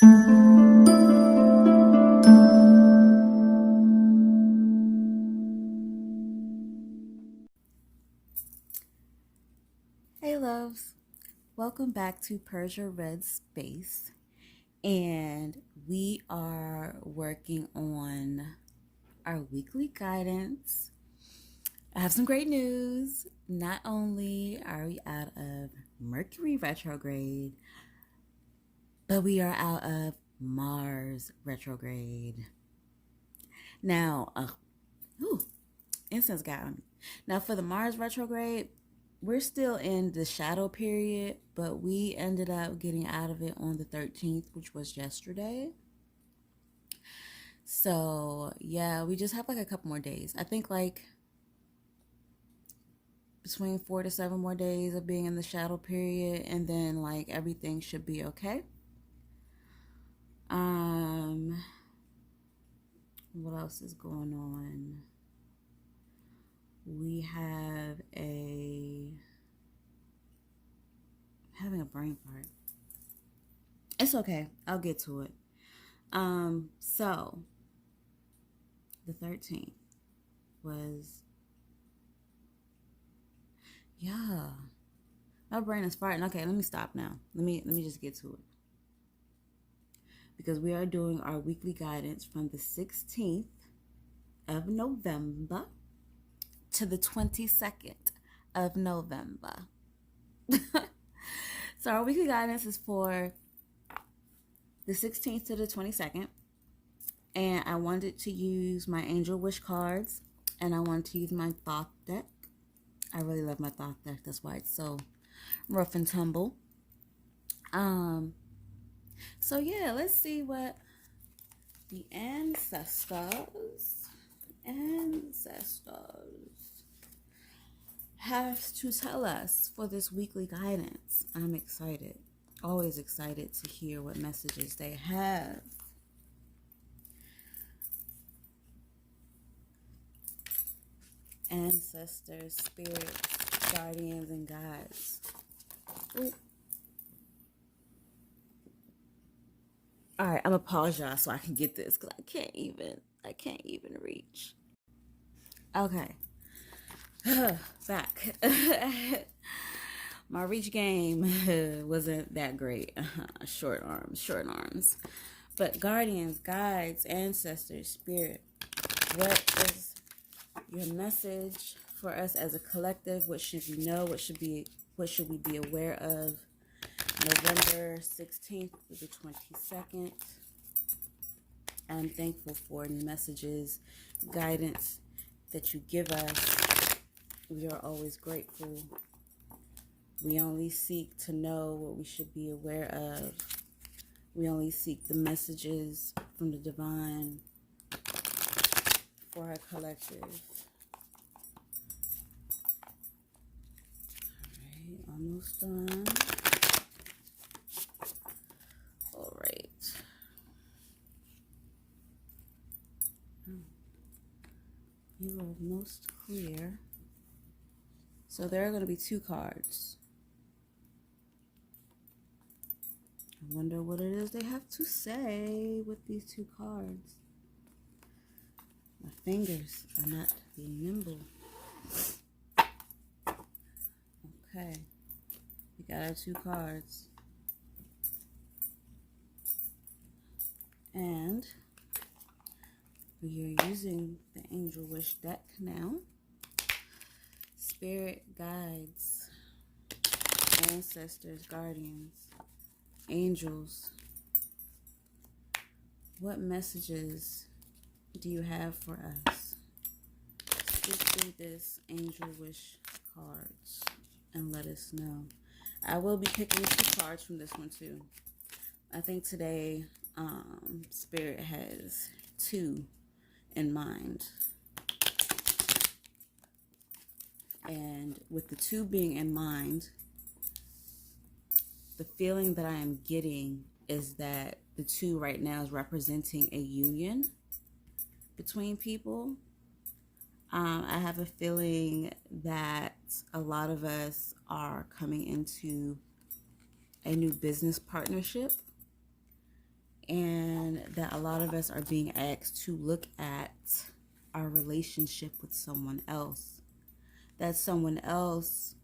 Hey loves, welcome back to PersiaRedz space, and we are working on our weekly guidance. I have some great news. Not only are we out of Mercury retrograde, but we are out of Mars retrograde. Now, incense got on me. Now for the Mars retrograde, we're still in the shadow period, but we ended up getting out of it on the 13th, which was yesterday. So yeah, we just have like a couple more days. I think like between 4 to 7 more days of being in the shadow period, and then like everything should be okay. What else is going on? We have having a brain fart. It's okay. I'll get to it. So the 13th was, yeah. My brain is farting. Okay, let me stop now. Let me just get to it. Because we are doing our weekly guidance from the 16th of November to the 22nd of November. So our weekly guidance is for the 16th to the 22nd. And I wanted to use my Angel Wish cards, and I wanted to use my Thoth deck. I really love my Thoth deck. That's why it's so rough and tumble. So yeah, let's see what the ancestors have to tell us for this weekly guidance. I'm excited. Always excited to hear what messages they have. Ancestors, spirits, guardians, and guides. Ooh. All right, I'm gonna pause y'all so I can get this because I can't even reach. Okay. Back. My reach game wasn't that great. Short arms. But guardians, guides, ancestors, spirit, what is your message for us as a collective? What should we know? What should we be aware of? November 16th to the 22nd. I'm thankful for any messages, guidance that you give us. We are always grateful. We only seek to know what we should be aware of. We only seek the messages from the divine for our collective. All right, almost done. All right. You are most clear. So there are going to be 2 cards. I wonder what it is they have to say with these 2 cards. My fingers are not being nimble. Okay. We got our 2 cards. And we are using the Angel Wish deck now. Spirit guides, ancestors, guardians, angels. What messages do you have for us? Speak through this Angel Wish cards and let us know. I will be picking 2 cards from this one too. I think today Spirit has 2 in mind. And with the 2 being in mind, the feeling that I am getting is that the 2 right now is representing a union between people. I have a feeling that a lot of us are coming into a new business partnership. that a lot of us are being asked to look at our relationship with someone else. That someone else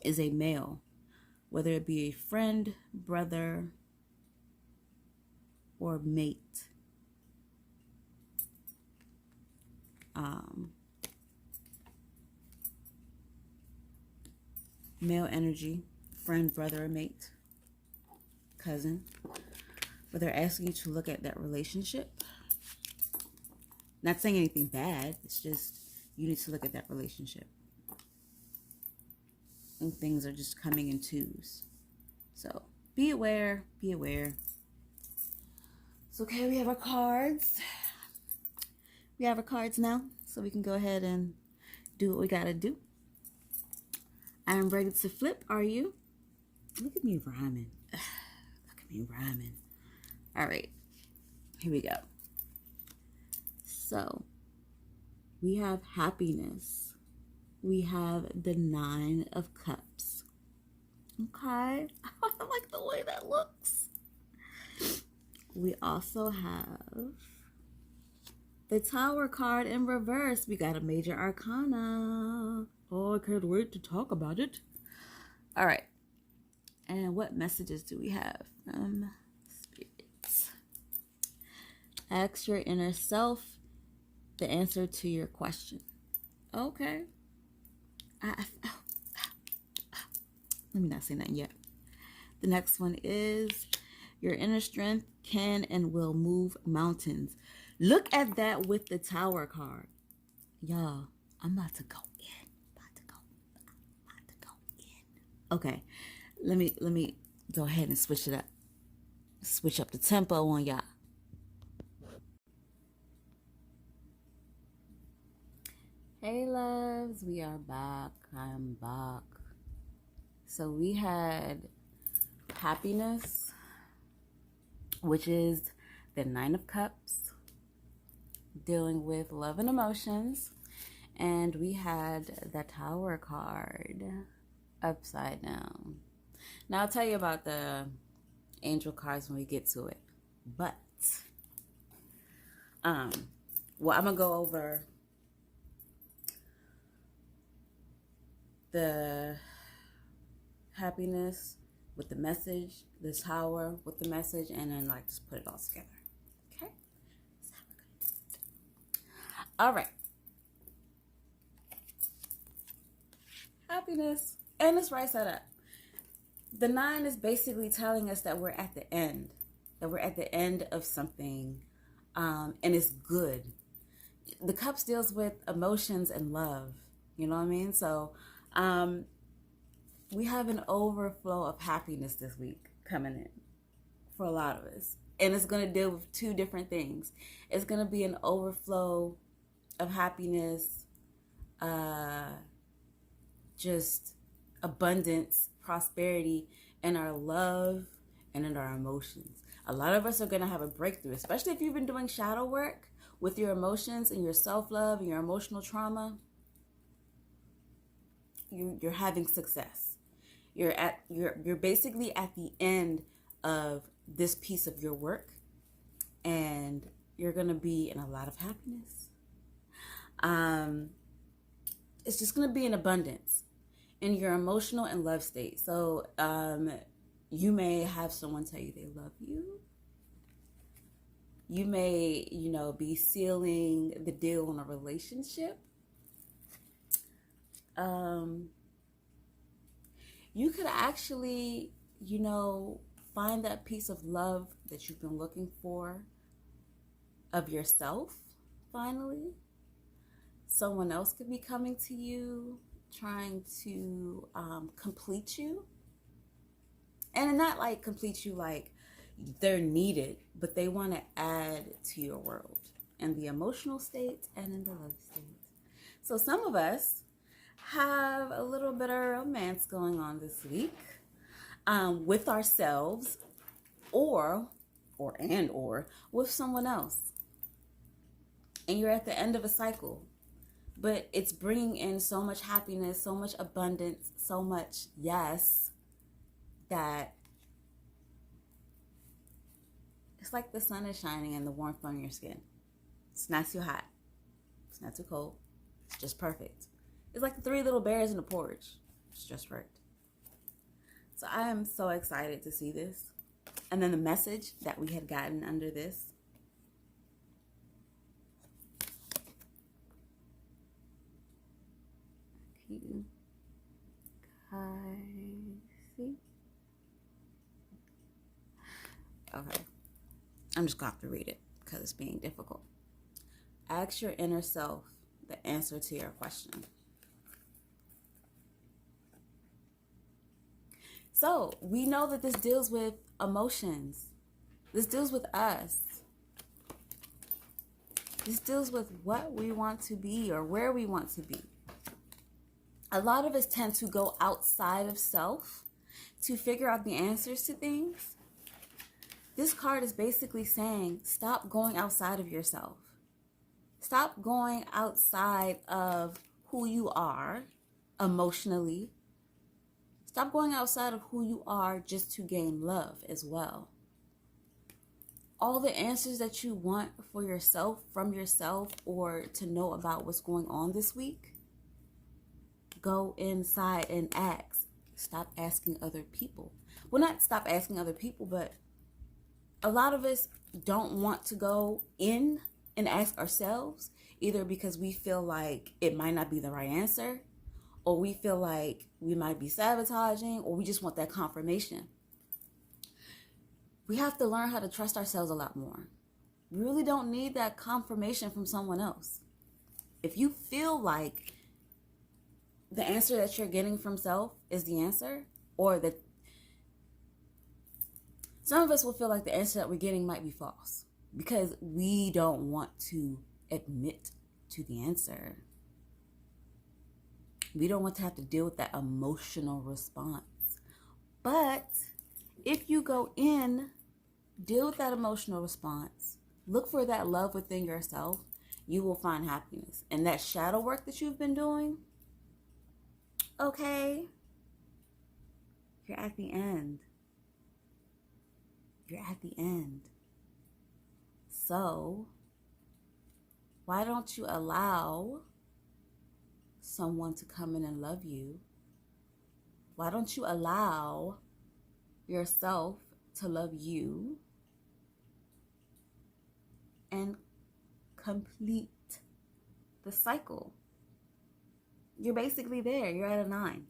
is a male, whether it be a friend, brother, or mate. Male energy, friend, brother, or mate, cousin. But they're asking you to look at that relationship. Not saying anything bad. It's just you need to look at that relationship. And things are just coming in twos. So be aware. Be aware. It's okay. We have our cards. We have our cards now. So we can go ahead and do what we got to do. I am ready to flip. Are you? Look at me rhyming. Look at me rhyming. All right. Here we go. So we have happiness. We have the 9 of Cups. Okay. I like the way that looks. We also have the Tower card in reverse. We got a major arcana. Oh, I can't wait to talk about it. All right. And what messages do we have from spirits? Ask your inner self the answer to your question. Okay. Let me not say nothing yet. The next one is your inner strength can and will move mountains. Look at that with the Tower card. Y'all, I'm about to go in. Okay. Let me go ahead and switch it up. Switch up the tempo on y'all. Hey loves, we are back. I'm back. So we had happiness, which is the 9 of Cups, dealing with love and emotions. And we had the Tower card upside down. Now I'll tell you about the angel cards when we get to it. But well, I'm gonna go over the happiness with the message, the Tower with the message, and then like just put it all together. Okay? That's how we're gonna do it. All right. Happiness. And it's right side up. The 9 is basically telling us that we're at the end. That we're at the end of something. And it's good. The Cups deals with emotions and love. You know what I mean? So we have an overflow of happiness this week coming in for a lot of us. And it's going to deal with 2 different things. It's going to be an overflow of happiness, just abundance, prosperity, in our love and in our emotions. A lot of us are going to have a breakthrough, especially if you've been doing shadow work with your emotions and your self-love and your emotional trauma. You're having success. You're basically at the end of this piece of your work, and you're going to be in a lot of happiness. It's just going to be in abundance in your emotional and love state. So you may have someone tell you they love you. You may, be sealing the deal on a relationship. You could actually, find that piece of love that you've been looking for of yourself, finally. Someone else could be coming to you, trying to complete you. And not like complete you like they're needed, but they want to add to your world in the emotional state and in the love state. So some of us have a little bit of romance going on this week with ourselves or with someone else. And you're at the end of a cycle. But it's bringing in so much happiness, so much abundance, so much yes, that It's like the sun is shining and the warmth on your skin. It's not too hot. It's not too cold. It's just perfect. It's like the three little bears in the porridge. It's just right. So I am so excited to see this. And then the message that we had gotten under this. You guys see? Okay. I'm just going to have to read it because it's being difficult. Ask your inner self the answer to your question. So we know that this deals with emotions. This deals with us. This deals with what we want to be or where we want to be. A lot of us tend to go outside of self to figure out the answers to things. This card is basically saying, stop going outside of yourself. Stop going outside of who you are emotionally. Stop going outside of who you are just to gain love as well. All the answers that you want for yourself, from yourself, or to know about what's going on this week, go inside and ask. Stop asking other people. Well, not stop asking other people, but a lot of us don't want to go in and ask ourselves, either because we feel like it might not be the right answer, or we feel like we might be sabotaging, or we just want that confirmation. We have to learn how to trust ourselves a lot more. We really don't need that confirmation from someone else. If you feel like the answer that you're getting from self is the answer, or that some of us will feel like the answer that we're getting might be false because we don't want to admit to the answer. We don't want to have to deal with that emotional response. But if you go in, deal with that emotional response, look for that love within yourself, you will find happiness. And that shadow work that you've been doing, okay, you're at the end. You're at the end. So, why don't you allow someone to come in and love you? Why don't you allow yourself to love you and complete the cycle? You're basically there. You're at a 9.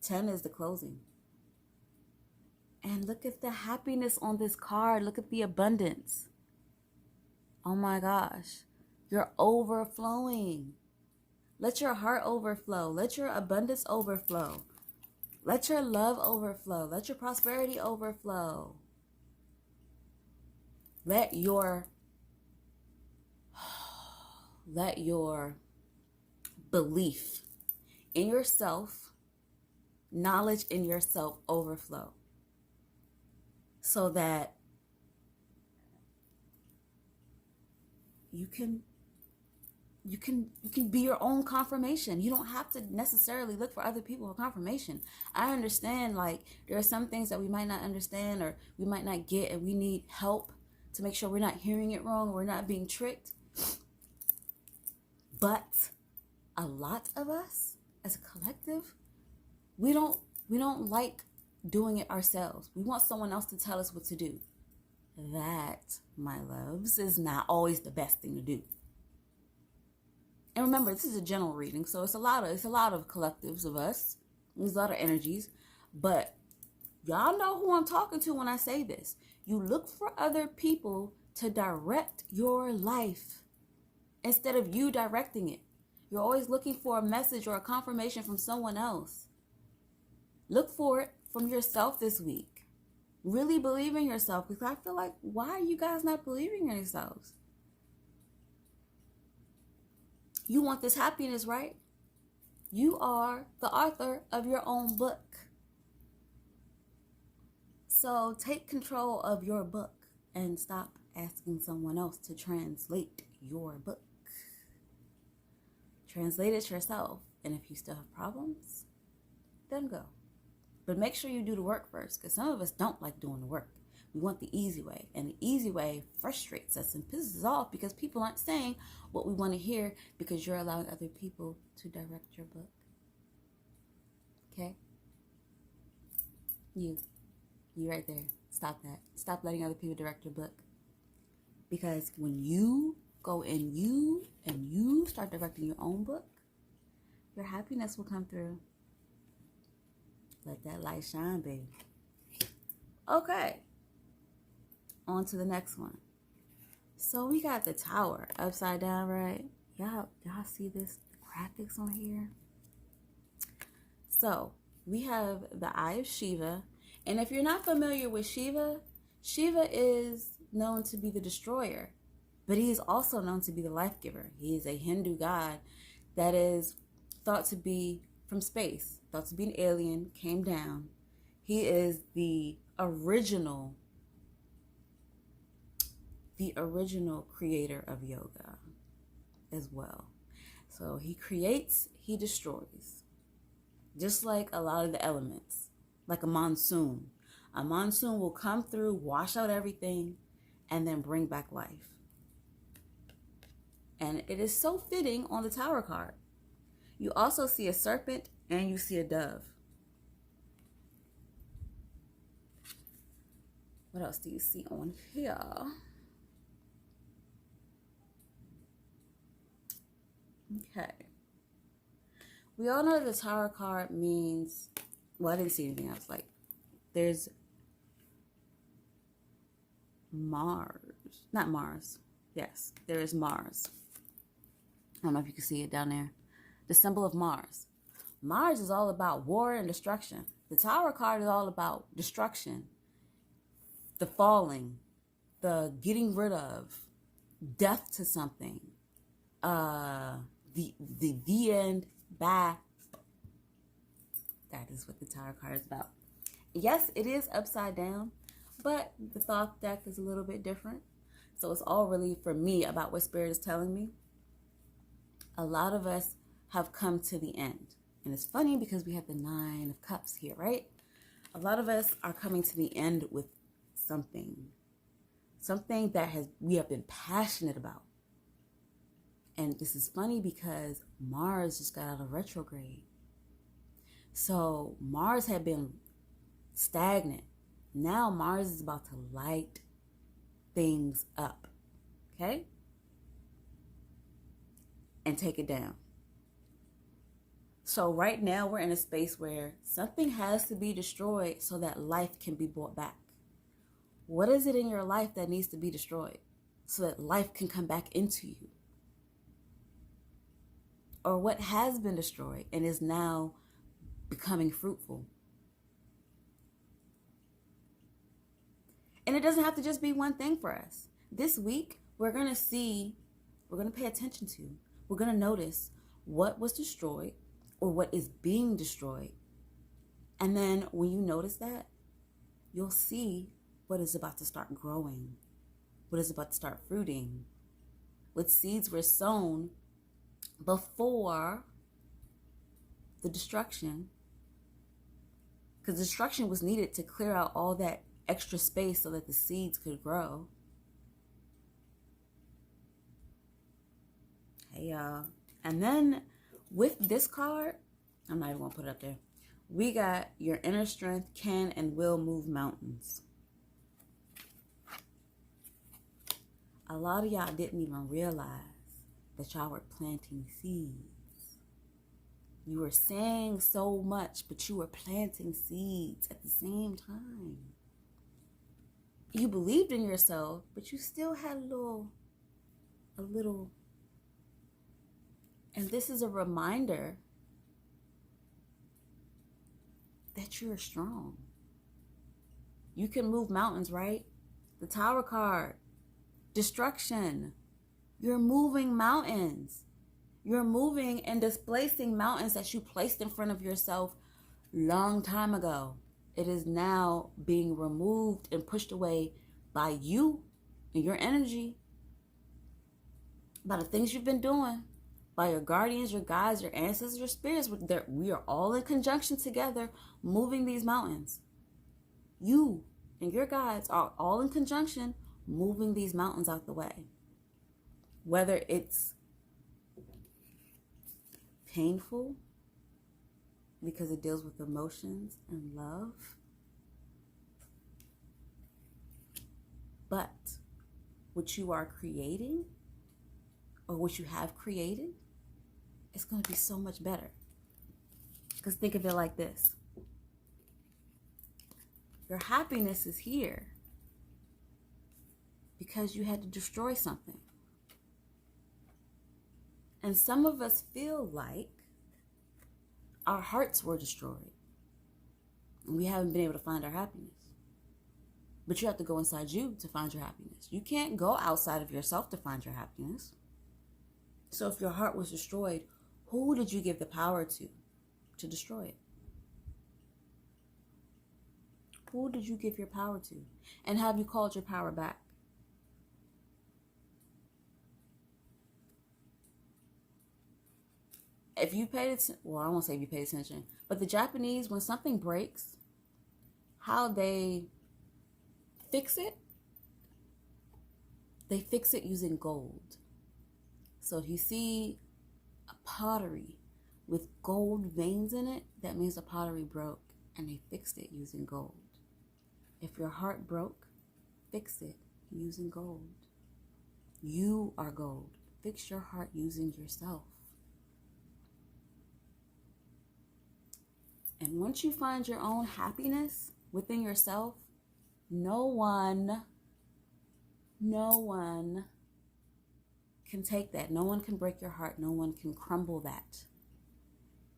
10 is the closing. And look at the happiness on this card. Look at the abundance. Oh my gosh. You're overflowing. Let your heart overflow. Let your abundance overflow. Let your love overflow. Let your prosperity overflow. Let your belief in yourself, knowledge in yourself overflow. So that you can be your own confirmation. You don't have to necessarily look for other people for confirmation. I understand, like, there are some things that we might not understand or we might not get, and we need help to make sure we're not hearing it wrong, we're not being tricked. But a lot of us as a collective, we don't like doing it ourselves. We want someone else to tell us what to do. That, my loves, is not always the best thing to do. And remember, this is a general reading, so it's a lot of collectives of us. There's a lot of energies, but y'all know who I'm talking to when I say this. You look for other people to direct your life instead of you directing it. You're always looking for a message or a confirmation from someone else. Look for it from yourself this week. Really believe in yourself, because I feel like, why are you guys not believing in yourselves? You want this happiness, right? You are the author of your own book. So take control of your book and stop asking someone else to translate your book. Translate it yourself. And if you still have problems, then go. But make sure you do the work first, because some of us don't like doing the work. We want the easy way. And the easy way frustrates us and pisses us off because people aren't saying what we want to hear because you're allowing other people to direct your book. Okay? You right there. Stop that. Stop letting other people direct your book. Because when you go and you start directing your own book, your happiness will come through. Let that light shine, baby. Okay. On to the next one. So we got the Tower upside down, right? Y'all see this graphics on here? So we have the Eye of Shiva. And if you're not familiar with Shiva, Shiva is known to be the destroyer, but he is also known to be the life giver. He is a Hindu god that is thought to be from space, thought to be an alien, came down. He is the original creator of yoga as well. So he creates, he destroys. Just like a lot of the elements, like a monsoon. A monsoon will come through, wash out everything, and then bring back life. And it is so fitting on the Tower card. You also see a serpent and you see a dove. What else do you see on here? Okay. We all know the Tower card means, well, I didn't see anything else. Like, there's Mars. Not Mars. Yes, there is Mars. I don't know if you can see it down there. The symbol of Mars. Mars is all about war and destruction. The Tower card is all about destruction, the falling, the getting rid of, death to something, the end. Bye. That is what the Tower card is about. Yes, it is upside down, but the thought deck is a little bit different. So it's all really, for me, about what Spirit is telling me. A lot of us have come to the end. And it's funny because we have the 9 of Cups here, right? A lot of us are coming to the end with something. Something that we have been passionate about. And this is funny because Mars just got out of retrograde. So Mars had been stagnant. Now Mars is about to light things up. Okay? And take it down. So right now we're in a space where something has to be destroyed so that life can be brought back. What is it in your life that needs to be destroyed so that life can come back into you? Or what has been destroyed and is now becoming fruitful? And it doesn't have to just be one thing for us. This week, we're going to pay attention to, we're going to notice what was destroyed or what is being destroyed. And then when you notice that, you'll see what is about to start growing, what is about to start fruiting, what seeds were sown before the destruction, because destruction was needed to clear out all that extra space so that the seeds could grow. Hey y'all. And then with this card, I'm not even gonna put it up there, we got your inner strength can and will move mountains. A lot of y'all didn't even realize that y'all were planting seeds. You were saying so much, but you were planting seeds at the same time. You believed in yourself, but you still had a little. And this is a reminder that you're strong. You can move mountains, right? The Tower card, destruction. You're moving mountains. You're moving and displacing mountains that you placed in front of yourself long time ago. It is now being removed and pushed away by you and your energy, by the things you've been doing, by your guardians, your guides, your ancestors, your spirits. We are all in conjunction together, moving these mountains. You And your guides are all in conjunction moving these mountains out the way. Whether it's painful because it deals with emotions and love, but what you are creating or what you have created, it's going to be so much better. Because think of it like this. Your happiness is here because you had to destroy something. And some of us feel like our hearts were destroyed and we haven't been able to find our happiness. But you have to go inside you to find your happiness. You can't go outside of yourself to find your happiness. So if your heart was destroyed, who did you give the power to destroy it? Who did you give your power to? And have you called your power back? If you paid attention, well, I won't say if you paid attention, but the Japanese, when something breaks, how they fix it using gold. So if you see a pottery with gold veins in it, that means the pottery broke and they fixed it using gold. If your heart broke, fix it using gold. You are gold. Fix your heart using yourself. And once you find your own happiness within yourself, no one can take that. No one can break your heart. No one can crumble that.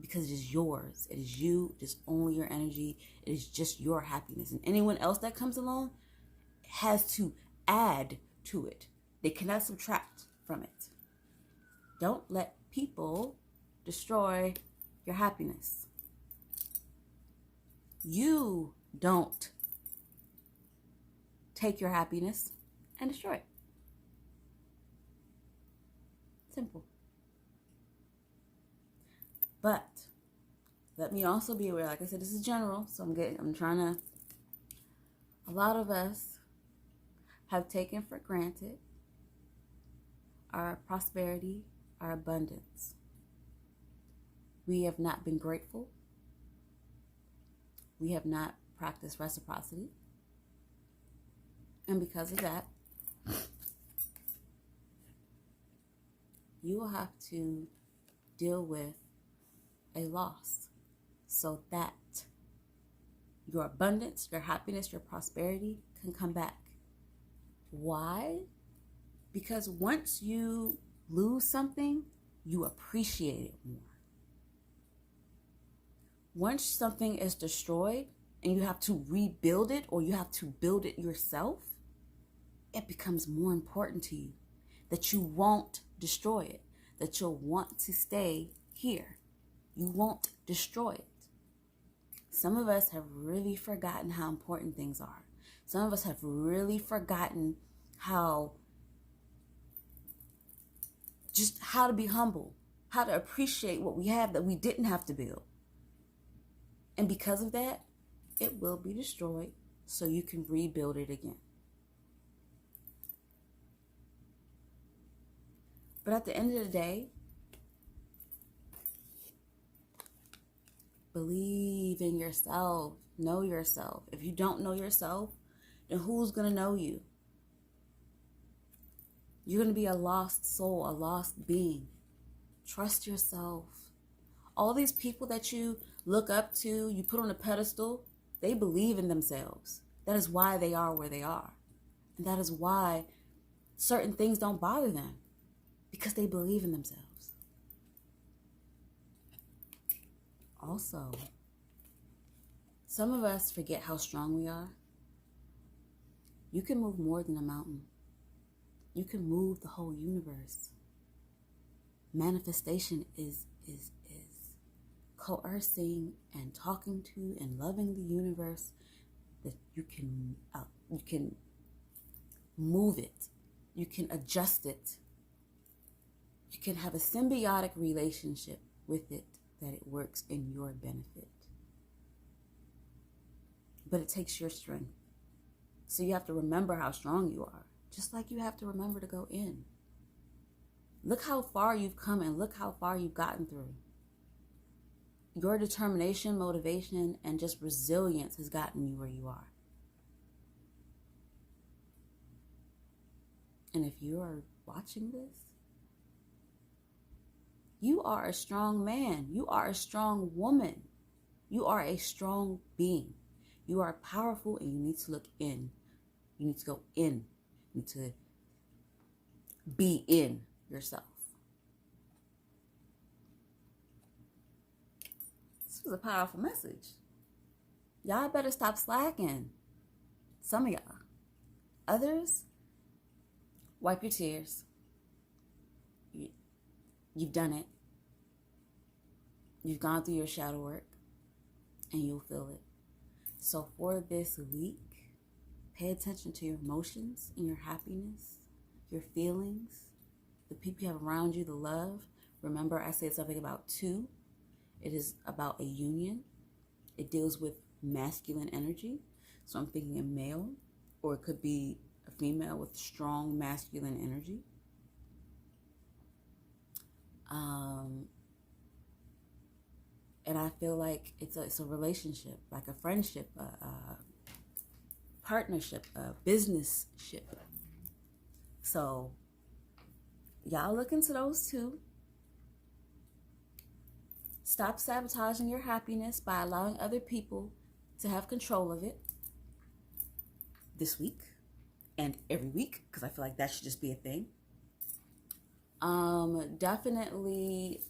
Because it is yours. It is you. It is only your energy. It is just your happiness. And anyone else that comes along has to add to it. They cannot subtract from it. Don't let people destroy your happiness. You don't take your happiness and destroy it. Simple. But let me also be aware, like I said, this is general, so a lot of us have taken for granted our prosperity, our abundance. We have not been grateful. We have not practiced reciprocity. And because of that, you will have to deal with a loss so that your abundance, your happiness, your prosperity can come back. Why? Because once you lose something, you appreciate it more. Once something is destroyed and you have to rebuild it or you have to build it yourself, it becomes more important to you that you won't destroy it, that you'll want to stay here. You won't destroy it. Some of us have really forgotten how important things are. Some of us have really forgotten how to be humble, how to appreciate what we have that we didn't have to build. And because of that, it will be destroyed so you can rebuild it again. But at the end of the day, believe in yourself. Know yourself. If you don't know yourself, then who's going to know you? You're going to be a lost soul, a lost being. Trust yourself. All these people that you look up to, you put on a pedestal, they believe in themselves. That is why they are where they are. And that is why certain things don't bother them. Because they believe in themselves. Also, some of us forget how strong we are. You can move more than a mountain. You can move the whole universe. Manifestation is coercing and talking to and loving the universe, that you can move it. You can adjust it. You can have a symbiotic relationship with it, that it works in your benefit. But it takes your strength. So you have to remember how strong you are, just like you have to remember to go in. Look how far you've come and look how far you've gotten through. Your determination, motivation, and just resilience has gotten you where you are. And if you are watching this, you are a strong man. You are a strong woman. You are a strong being. You are powerful, and you need to look in. You need to go in. You need to be in yourself. This was a powerful message. Y'all better stop slacking. Some of y'all. Others, wipe your tears. You've done it. You've gone through your shadow work, and you'll feel it. So for this week, pay attention to your emotions and your happiness, your feelings, the people you have around you, the love. Remember, I said something about two. It is about a union. It deals with masculine energy. So I'm thinking a male, or it could be a female with strong masculine energy. And I feel like it's a relationship, like a friendship, a partnership, a business ship. So y'all look into those two. Stop sabotaging your happiness by allowing other people to have control of it this week and every week, because I feel like that should just be a thing. Definitely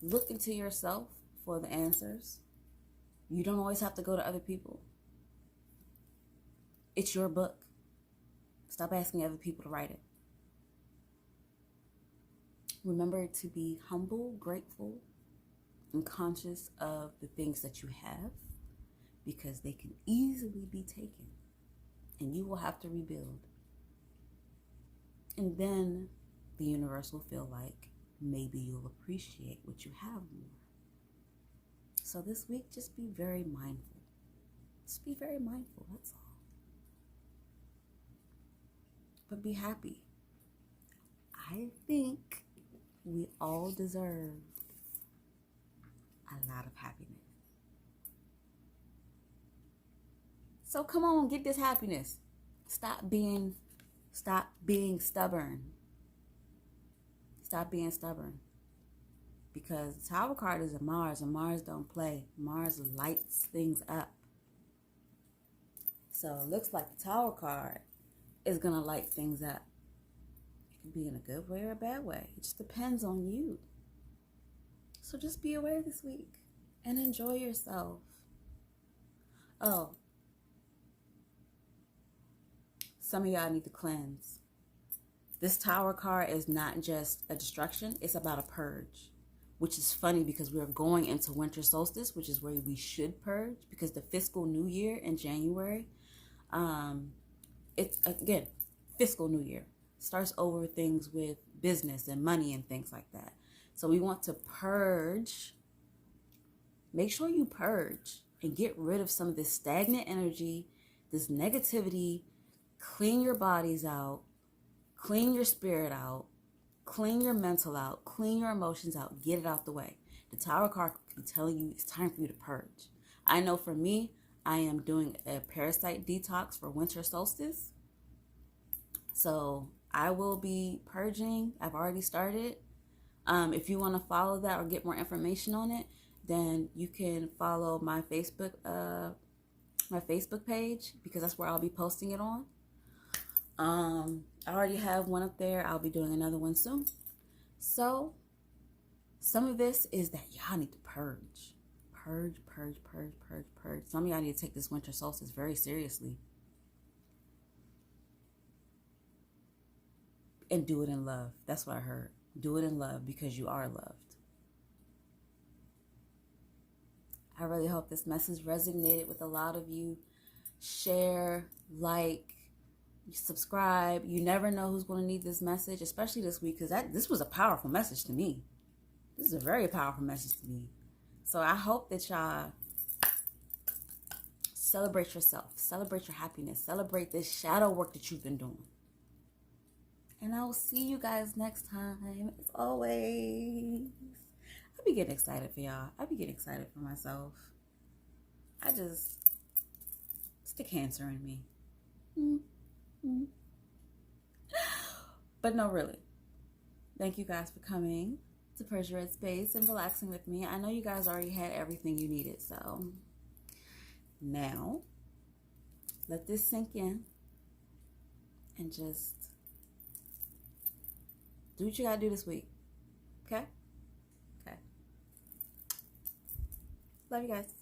look into yourself for the answers. You don't always have to go to other people. It's your book. Stop asking other people to write it. Remember to be humble, grateful, and conscious of the things that you have, because they can easily be taken and you will have to rebuild. And then the universe will feel like maybe you'll appreciate what you have more. So this week, just be very mindful. Just be very mindful, that's all. But be happy. I think we all deserve a lot of happiness. So come on, get this happiness. Stop being stubborn. Stop being stubborn. Because the Tower card is a Mars, and Mars don't play. Mars lights things up. So it looks like the Tower card is going to light things up. It can be in a good way or a bad way. It just depends on you. So just be aware this week and enjoy yourself. Oh, some of y'all need to cleanse. This Tower card is not just a destruction, it's about a purge. Which is funny because we're going into winter solstice, which is where we should purge, because the fiscal new year in January, it's, again, fiscal new year. Starts over things with business and money and things like that. So we want to purge. Make sure you purge and get rid of some of this stagnant energy, this negativity. Clean your bodies out. Clean your spirit out. Clean your mental out. Clean your emotions out. Get it out the way. The Tower card can tell you it's time for you to purge. I know for me, I am doing a parasite detox for winter solstice. So I will be purging. I've already started. If you want to follow that or get more information on it, then you can follow my Facebook page, because that's where I'll be posting it on. I already have one up there. I'll be doing another one soon. So some of this is that y'all need to purge. Purge. Some of y'all need to take this winter solstice very seriously. And do it in love. That's what I heard. Do it in love, because you are loved. I really hope this message resonated with a lot of you. Share, like, subscribe. You never know who's going to need this message, especially this week, because this was a powerful message to me. This is a very powerful message to me. So I hope that y'all Celebrate yourself. Celebrate your happiness. Celebrate this shadow work that you've been doing. And I will see you guys next time. As always, I be getting excited for y'all. I be getting excited for myself. It's the cancer in me. Mm-hmm. But no, really. Thank you guys for coming to PersiaRedz Space and relaxing with me. I know you guys already had everything you needed, so now let this sink in and just do what you gotta do this week. Okay? Okay. Love you guys.